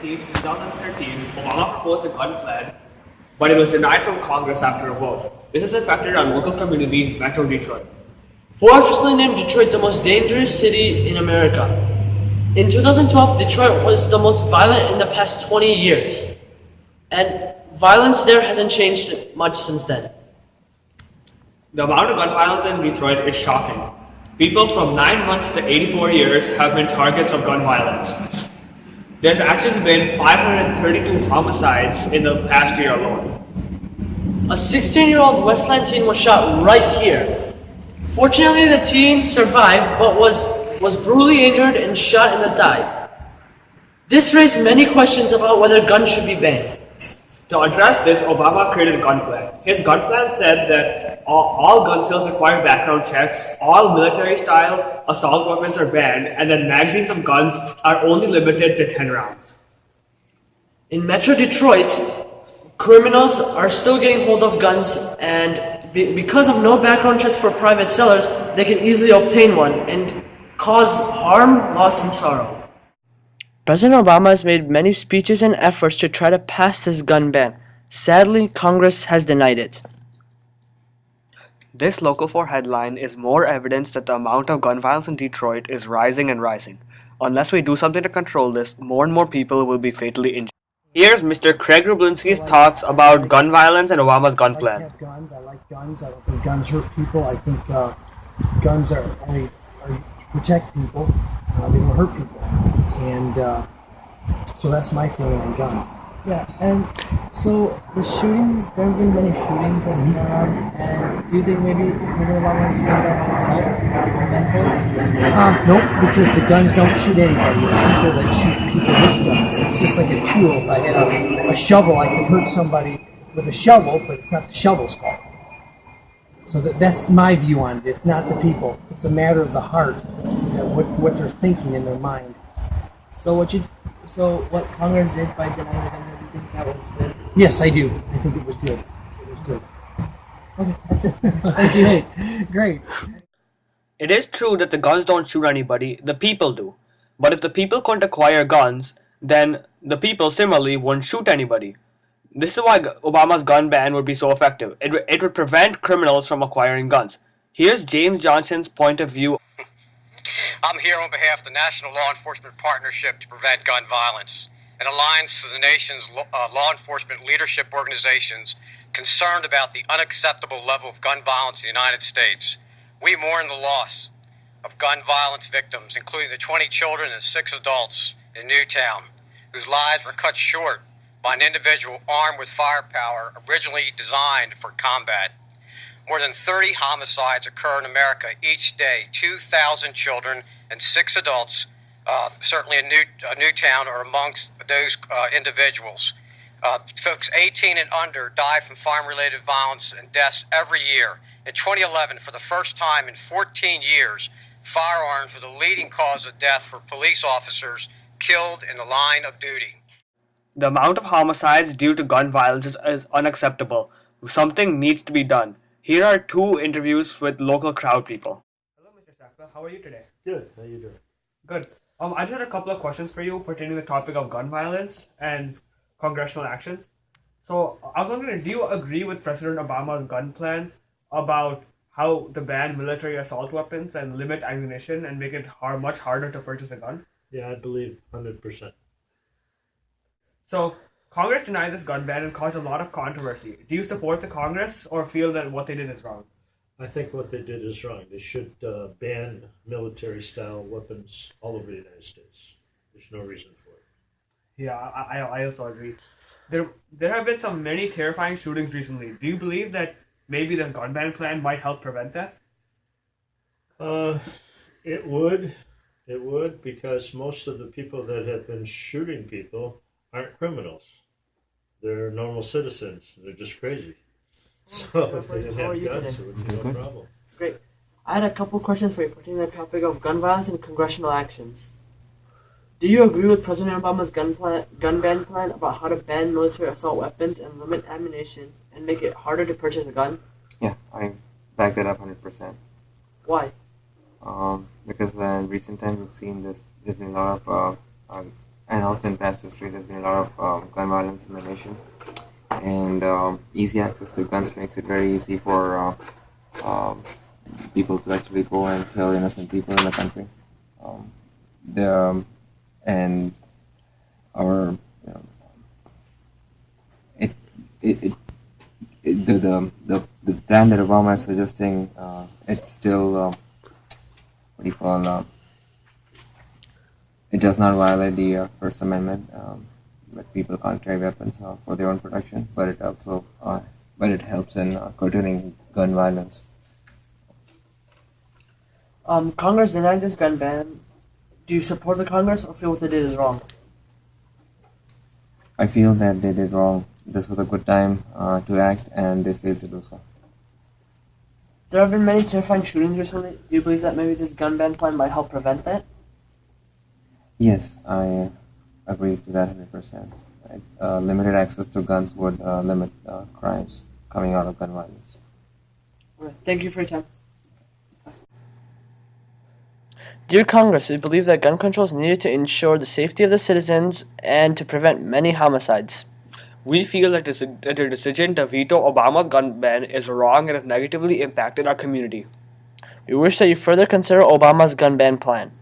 15, 2013, Obama proposed a gun plan, but it was denied from Congress after a vote. This has affected our local community, Metro Detroit. Forbes recently named Detroit the most dangerous city in America. In 2012, Detroit was the most violent in the past 20 years. And violence there hasn't changed much since then. The amount of gun violence in Detroit is shocking. People from 9 months to 84 years have been targets of gun violence. There's actually been 532 homicides in the past year alone. A 16-year-old Westland teen was shot right here. Fortunately, the teen survived, but was brutally injured and shot in the thigh. This raised many questions about whether guns should be banned. To address this, Obama created a gun plan. His gun plan said that all gun sales require background checks, all military-style assault weapons are banned, and that magazines of guns are only limited to 10 rounds. In Metro Detroit, criminals are still getting hold of guns, and because of no background checks for private sellers, they can easily obtain one and cause harm, loss, and sorrow. President Obama has made many speeches and efforts to try to pass this gun ban. Sadly, Congress has denied it. This Local 4 headline is more evidence that the amount of gun violence in Detroit is rising and rising. Unless we do something to control this, more and more people will be fatally injured. Here's Mr. Craig Rublinski's thoughts about gun violence and Obama's gun plan. I like guns. I like guns. I don't think guns hurt people. I think guns are only to protect people. They don't hurt people. And so that's my feeling on guns. Yeah, and so the shootings, there have been many shootings that's going on, and do you think maybe President Obama's gun ban might help prevent those? No, because the guns don't shoot anybody. It's people that shoot people with guns. It's just like a tool. If I had a shovel, I could hurt somebody with a shovel, but it's not the shovel's fault. So that's my view on it. It's not the people. It's a matter of the heart, what they're thinking in their mind. So what Congress did by denying the gun ban, do you think that was good? Yes, I do. I think it was good. It was good. Okay, that's it. Thank you. Hey, great. It is true that the guns don't shoot anybody, the people do. But if the people couldn't acquire guns, then the people similarly wouldn't shoot anybody. This is why Obama's gun ban would be so effective. It would prevent criminals from acquiring guns. Here's James Johnson's point of view. I'm here on behalf of the National Law Enforcement Partnership to Prevent Gun Violence, an alliance of the nation's law enforcement leadership organizations concerned about the unacceptable level of gun violence in the United States. We mourn the loss of gun violence victims, including the 20 children and 6 adults in Newtown, whose lives were cut short by an individual armed with firepower originally designed for combat. More than 30 homicides occur in America each day. 2,000 children and 6 adults, certainly in Newtown, are amongst those individuals. Folks 18 and under die from firearm-related violence and deaths every year. In 2011, for the first time in 14 years, firearms were the leading cause of death for police officers killed in the line of duty. The amount of homicides due to gun violence is unacceptable. Something needs to be done. Here are 2 interviews with local crowd people. Hello, Mr. Sackville. How are you today? Good. How you doing? Good. I just had a couple of questions for you pertaining to the topic of gun violence and congressional actions. So, I was wondering, do you agree with President Obama's gun plan about how to ban military assault weapons and limit ammunition and make it much harder to purchase a gun? Yeah, I believe 100%. So, Congress denied this gun ban and caused a lot of controversy. Do you support the Congress or feel that what they did is wrong? I think what they did is wrong. They should ban military-style weapons all over the United States. There's no reason for it. Yeah, I also agree. There have been many terrifying shootings recently. Do you believe that maybe the gun ban plan might help prevent that? It would. It would, because most of the people that have been shooting people aren't criminals. They're normal citizens. They're just crazy. So if they didn't How are have you guns, today? it would be no problem. Great. I had a couple questions for you pertaining to the topic of gun violence and congressional actions. Do you agree with President Obama's gun ban plan about how to ban military assault weapons and limit ammunition and make it harder to purchase a gun? Yeah, I back that up 100%. Why? Because in recent times we've seen there's been a lot of And also in past history, there's been a lot of gun violence in the nation, and easy access to guns makes it very easy for people to actually go and kill innocent people in the country. The and our it, it, it, it the plan that Obama is suggesting, it's still what do you call it does not violate the First Amendment. But people can't carry weapons for their own protection, but it also but it helps in curtailing gun violence. Congress denied this gun ban. Do you support the Congress or feel what they did is wrong? I feel that they did wrong. This was a good time to act, and they failed to do so. There have been many terrifying shootings recently. Do you believe that maybe this gun ban plan might help prevent that? Yes, I agree to that 100%. Right? Limited access to guns would limit crimes coming out of gun violence. Okay, thank you for your time. Dear Congress, we believe that gun control is needed to ensure the safety of the citizens and to prevent many homicides. We feel that the decision to veto Obama's gun ban is wrong and has negatively impacted our community. We wish that you further consider Obama's gun ban plan.